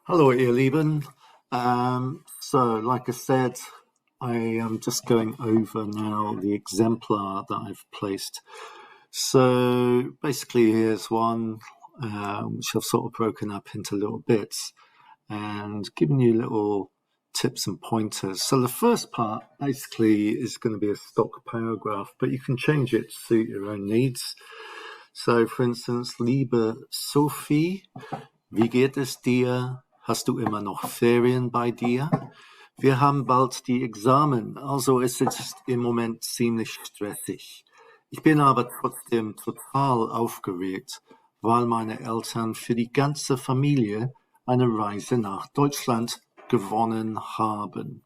Hello, ihr Lieben. Like I said, I am just going over now the exemplar that I've placed. So basically, here's one which I've sort of broken up into little bits and given you little tips and pointers. So the first part basically is going to be a stock paragraph, but you can change it to suit your own needs. So, for instance, liebe Sophie, wie geht es dir? Hast du immer noch Ferien bei dir? Wir haben bald die Examen, also es ist im Moment ziemlich stressig. Ich bin aber trotzdem total aufgeregt, weil meine Eltern für die ganze Familie eine Reise nach Deutschland gewonnen haben.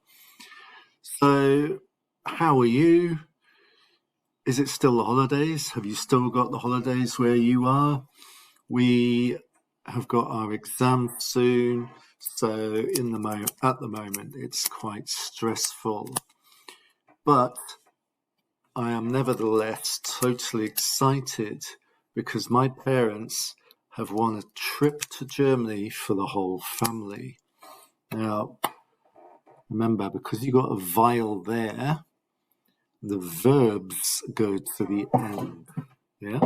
So, how are you? Is it still the holidays? Have you still got the holidays where you are? We have got our exam soon, so at the moment it's quite stressful. But I am nevertheless totally excited because my parents have won a trip to Germany for the whole family. Now, remember, because you got a vowel there, the verbs go to the end. Yeah?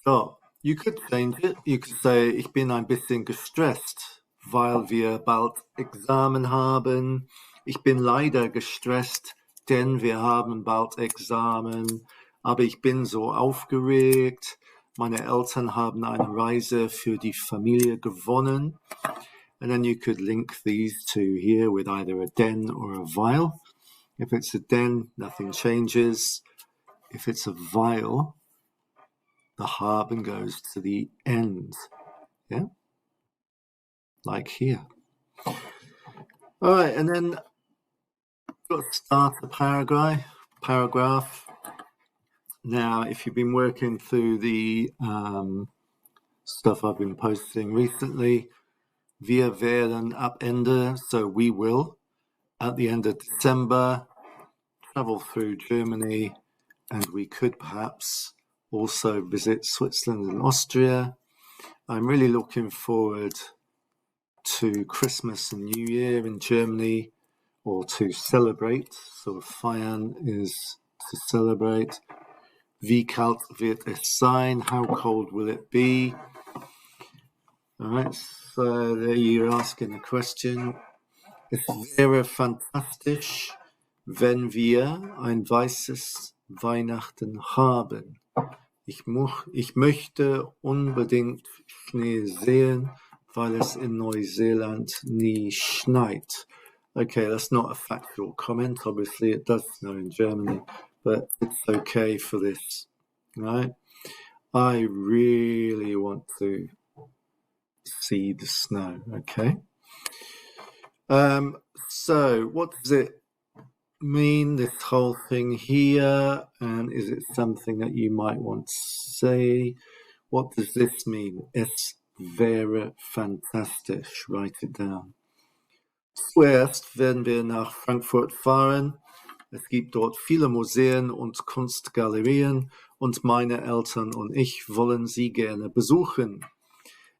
So, you could change it. You could say, ich bin ein bisschen gestresst, weil wir bald Examen haben. Ich bin leider gestresst, denn wir haben bald Examen. Aber ich bin so aufgeregt. Meine Eltern haben eine Reise für die Familie gewonnen. And then you could link these two here with either a den or a weil. If it's a den, nothing changes. If it's a weil, the haben goes to the end, yeah? Like here. All right, and then got to start the paragraph. Now, if you've been working through the stuff I've been posting recently, wir werden ab Ende, so we will, at the end of December, travel through Germany, and we could perhaps also visit Switzerland and Austria. I'm really looking forward to Christmas and New Year in Germany, or to celebrate. So feiern is to celebrate. Wie kalt wird es sein? How cold will it be? All right, so there you're asking a question. Es wäre fantastisch, wenn wir ein weißes Weihnachten haben. Ich möchte unbedingt Schnee sehen, weil es in Neuseeland nie schneit. Okay, that's not a factual comment. Obviously, it does snow in Germany, but it's okay for this, right? I really want to see the snow, okay? So what does it mean, this whole thing here, and is it something that you might want to say? What does this mean? Es wäre fantastisch. Write it down. Zuerst werden wir nach Frankfurt fahren. Es gibt dort viele Museen und Kunstgalerien und meine Eltern und ich wollen sie gerne besuchen.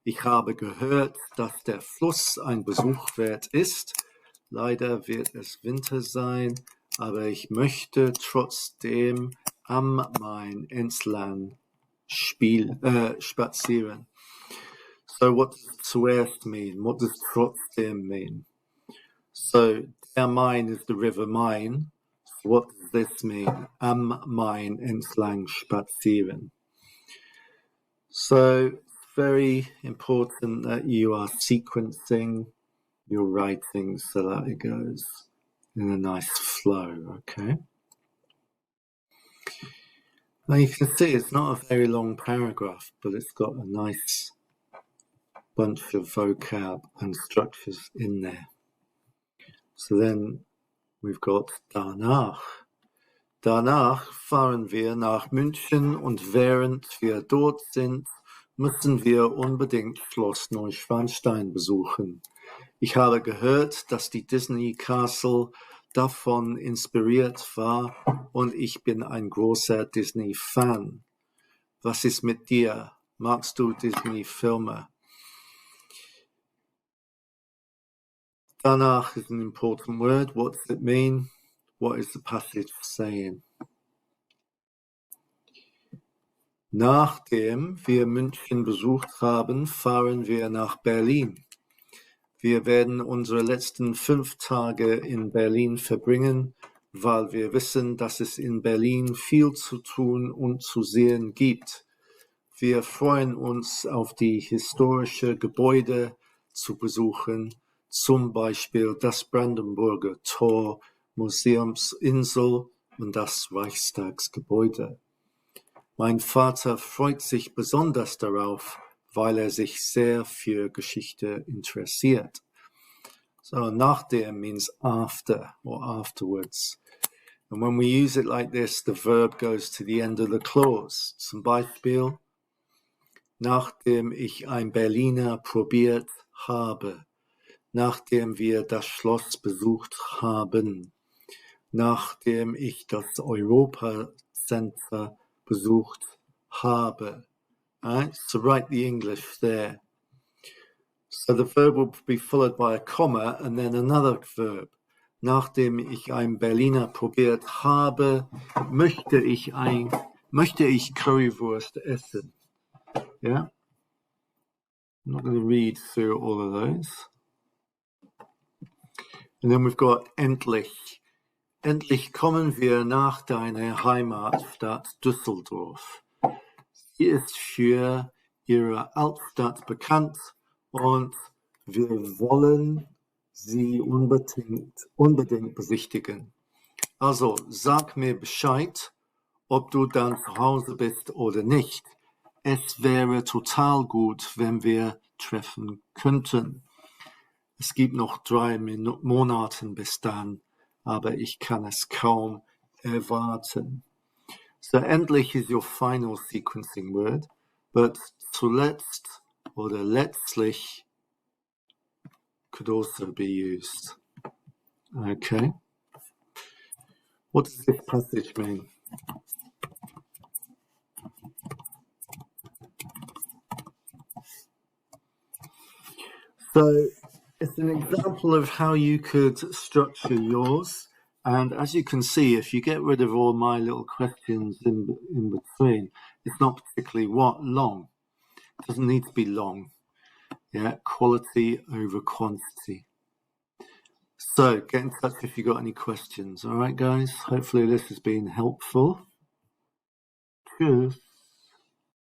Ich habe gehört, dass der Fluss ein Besuch wert ist. Leider wird es Winter sein, aber ich möchte trotzdem am Main entlang spazieren. So what does zuerst mean? What does trotzdem mean? So der Main is the River Main. So what does this mean? Am Main entlang spazieren. So very important that you are sequencing your writing so that it goes in a nice flow, okay? Now you can see it's not a very long paragraph, but it's got a nice bunch of vocab and structures in there. So then we've got danach. Danach fahren wir nach München und während wir dort sind, müssen wir unbedingt Schloss Neuschwanstein besuchen. Ich habe gehört, dass die Disney Castle davon inspiriert war und ich bin ein großer Disney-Fan. Was ist mit dir? Magst du Disney-Filme? Danach is an important word. What does it mean? What is the passage saying? Nachdem wir München besucht haben, fahren wir nach Berlin. Wir werden unsere letzten 5 Tage in Berlin verbringen, weil wir wissen, dass es in Berlin viel zu tun und zu sehen gibt. Wir freuen uns auf die historischen Gebäude zu besuchen, zum Beispiel das Brandenburger Tor, Museumsinsel und das Reichstagsgebäude. Mein Vater freut sich besonders darauf, weil sich sehr für Geschichte interessiert. So nachdem means after or afterwards. And when we use it like this, the verb goes to the end of the clause. Zum Beispiel, nachdem ich ein Berliner probiert habe, nachdem wir das Schloss besucht haben, nachdem ich das Europa Center besucht habe. Right? So write the English there. So the verb will be followed by a comma and then another verb. Nachdem ich ein Berliner probiert habe, möchte ich Currywurst essen. Yeah? I'm not going to read through all of those. And then we've got endlich. Endlich kommen wir nach deiner Heimatstadt Düsseldorf. Sie ist für ihre Altstadt bekannt und wir wollen sie unbedingt besichtigen. Also sag mir Bescheid, ob du dann zu Hause bist oder nicht. Es wäre total gut, wenn wir treffen könnten. Es gibt noch 3 Monate bis dann, aber ich kann es kaum erwarten. So endlich is your final sequencing word, but zuletzt oder letztlich could also be used. Okay. What does this passage mean? So it's an example of how you could structure yours. And as you can see, if you get rid of all my little questions in between, it's not particularly long. It doesn't need to be long. Yeah, quality over quantity. So get in touch if you've got any questions. All right, guys. Hopefully this has been helpful. Cheers.